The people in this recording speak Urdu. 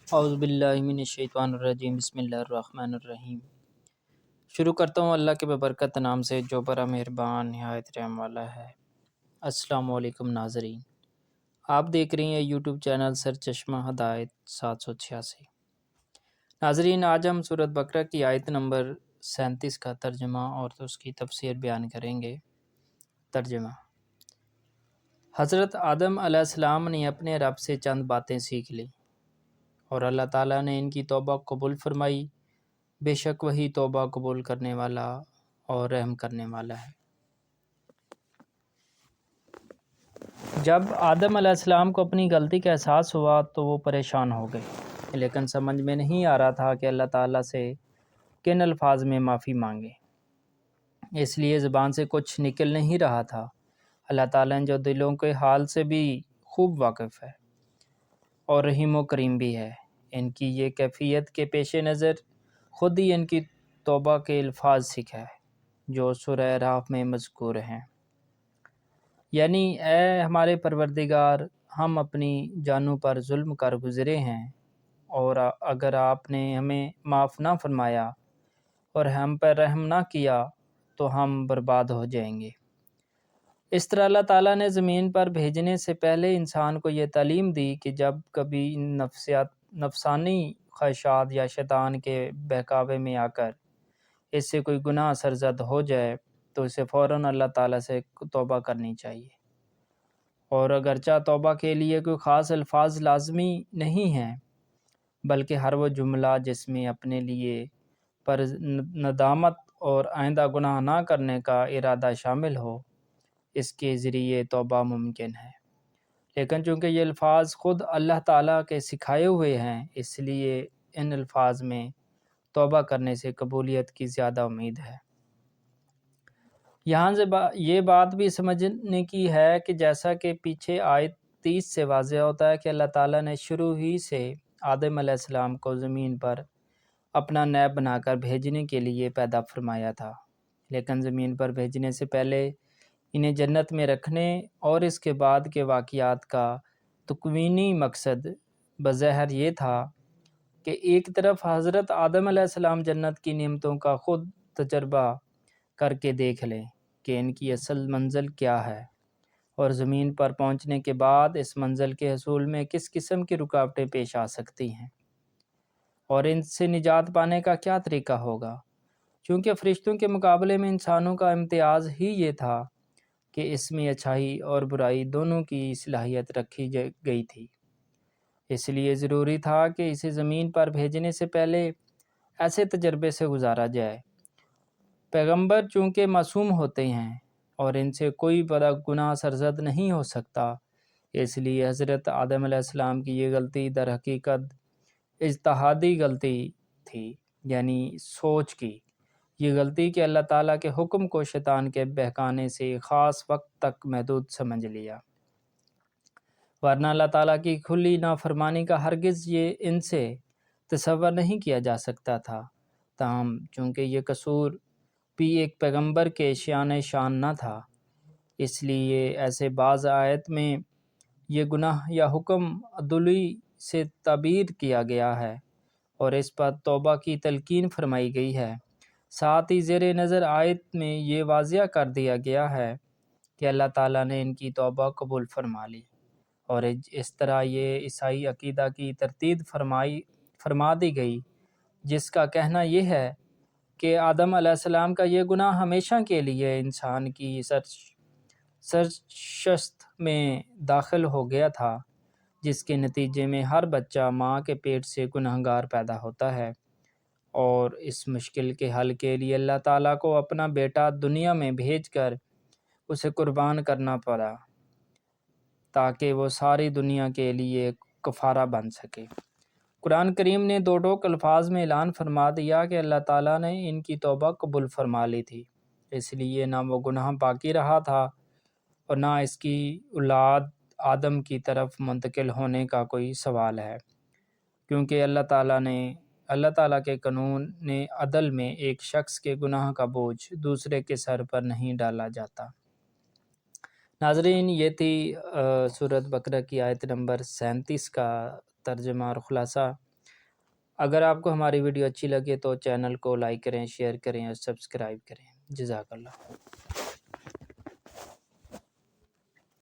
اعوذ باللہ من الشیطان الرجیم، بسم اللہ الرحمن الرحیم۔ شروع کرتا ہوں اللہ کے ببرکت نام سے جو بڑا مہربان نہایت رحم والا ہے۔ السلام علیکم ناظرین، آپ دیکھ رہی ہیں یوٹیوب چینل سر چشمہ ہدایت 786۔ ناظرین، آج ہم سورۃ بقرہ کی آیت نمبر 37 کا ترجمہ اور اس کی تفسیر بیان کریں گے۔ ترجمہ: حضرت آدم علیہ السلام نے اپنے رب سے چند باتیں سیکھ لیں اور اللہ تعالیٰ نے ان کی توبہ قبول فرمائی۔ بے شک وہی توبہ قبول کرنے والا اور رحم کرنے والا ہے۔ جب آدم علیہ السلام کو اپنی غلطی کا احساس ہوا تو وہ پریشان ہو گئے، لیکن سمجھ میں نہیں آ رہا تھا کہ اللہ تعالیٰ سے کن الفاظ میں معافی مانگے۔ اس لیے زبان سے کچھ نکل نہیں رہا تھا۔ اللہ تعالیٰ جو دلوں کے حال سے بھی خوب واقف ہے اور رحیم و کریم بھی ہے، ان کی یہ کیفیت کے پیش نظر خود ہی ان کی توبہ کے الفاظ سکھائے جو سورہ اعراف میں مذکور ہیں، یعنی اے ہمارے پروردگار، ہم اپنی جانوں پر ظلم کر گزرے ہیں، اور اگر آپ نے ہمیں معاف نہ فرمایا اور ہم پر رحم نہ کیا تو ہم برباد ہو جائیں گے۔ اس طرح اللہ تعالیٰ نے زمین پر بھیجنے سے پہلے انسان کو یہ تعلیم دی کہ جب کبھی نفسانی خواہشات یا شیطان کے بہکاوے میں آ کر اس سے کوئی گناہ سرزد ہو جائے تو اسے فوراً اللہ تعالیٰ سے توبہ کرنی چاہیے، اور اگرچہ توبہ کے لیے کوئی خاص الفاظ لازمی نہیں ہیں، بلکہ ہر وہ جملہ جس میں اپنے لیے پر ندامت اور آئندہ گناہ نہ کرنے کا ارادہ شامل ہو، اس کے ذریعے توبہ ممکن ہے۔ لیکن چونکہ یہ الفاظ خود اللہ تعالیٰ کے سکھائے ہوئے ہیں، اس لیے ان الفاظ میں توبہ کرنے سے قبولیت کی زیادہ امید ہے۔ یہاں سے یہ بات بھی سمجھنے کی ہے کہ جیسا کہ پیچھے آیت 30 سے واضح ہوتا ہے کہ اللہ تعالیٰ نے شروع ہی سے آدم علیہ السلام کو زمین پر اپنا نیب بنا کر بھیجنے کے لیے پیدا فرمایا تھا، لیکن زمین پر بھیجنے سے پہلے انہیں جنت میں رکھنے اور اس کے بعد کے واقعات کا تکوینی مقصد بظاہر یہ تھا کہ ایک طرف حضرت آدم علیہ السلام جنت کی نعمتوں کا خود تجربہ کر کے دیکھ لیں کہ ان کی اصل منزل کیا ہے، اور زمین پر پہنچنے کے بعد اس منزل کے حصول میں کس قسم کی رکاوٹیں پیش آ سکتی ہیں اور ان سے نجات پانے کا کیا طریقہ ہوگا۔ چونکہ فرشتوں کے مقابلے میں انسانوں کا امتیاز ہی یہ تھا کہ اس میں اچھائی اور برائی دونوں کی صلاحیت رکھی گئی تھی، اس لیے ضروری تھا کہ اسے زمین پر بھیجنے سے پہلے ایسے تجربے سے گزارا جائے۔ پیغمبر چونکہ معصوم ہوتے ہیں اور ان سے کوئی بڑا گناہ سرزد نہیں ہو سکتا، اس لیے حضرت آدم علیہ السلام کی یہ غلطی در حقیقت اجتہادی غلطی تھی، یعنی سوچ کی یہ غلطی کہ اللہ تعالیٰ کے حکم کو شیطان کے بہکانے سے خاص وقت تک محدود سمجھ لیا، ورنہ اللہ تعالیٰ کی کھلی نافرمانی کا ہرگز یہ ان سے تصور نہیں کیا جا سکتا تھا۔ تاہم چونکہ یہ قصور بھی ایک پیغمبر کے شان نہ تھا، اس لیے ایسے بعض آیت میں یہ گناہ یا حکم عدلی سے تعبیر کیا گیا ہے اور اس پر توبہ کی تلقین فرمائی گئی ہے۔ ساتھ ہی زیر نظر آیت میں یہ واضح کر دیا گیا ہے کہ اللہ تعالیٰ نے ان کی توبہ قبول فرما لی، اور اس طرح یہ عیسائی عقیدہ کی تردید فرما دی گئی، جس کا کہنا یہ ہے کہ آدم علیہ السلام کا یہ گناہ ہمیشہ کے لیے انسان کی سرشت میں داخل ہو گیا تھا، جس کے نتیجے میں ہر بچہ ماں کے پیٹ سے گنہگار پیدا ہوتا ہے، اور اس مشکل کے حل کے لیے اللہ تعالیٰ کو اپنا بیٹا دنیا میں بھیج کر اسے قربان کرنا پڑا تاکہ وہ ساری دنیا کے لیے کفارہ بن سکے۔ قرآن کریم نے دو ٹوک الفاظ میں اعلان فرما دیا کہ اللہ تعالیٰ نے ان کی توبہ قبول فرما لی تھی، اس لیے نہ وہ گناہ باقی رہا تھا اور نہ اس کی اولاد آدم کی طرف منتقل ہونے کا کوئی سوال ہے، کیونکہ اللہ تعالیٰ کے قانون نے عدل میں ایک شخص کے گناہ کا بوجھ دوسرے کے سر پر نہیں ڈالا جاتا۔ ناظرین، یہ تھی سورۃ بقرہ کی آیت نمبر 37 کا ترجمہ اور خلاصہ۔ اگر آپ کو ہماری ویڈیو اچھی لگے تو چینل کو لائک کریں، شیئر کریں اور سبسکرائب کریں۔ جزاک اللہ۔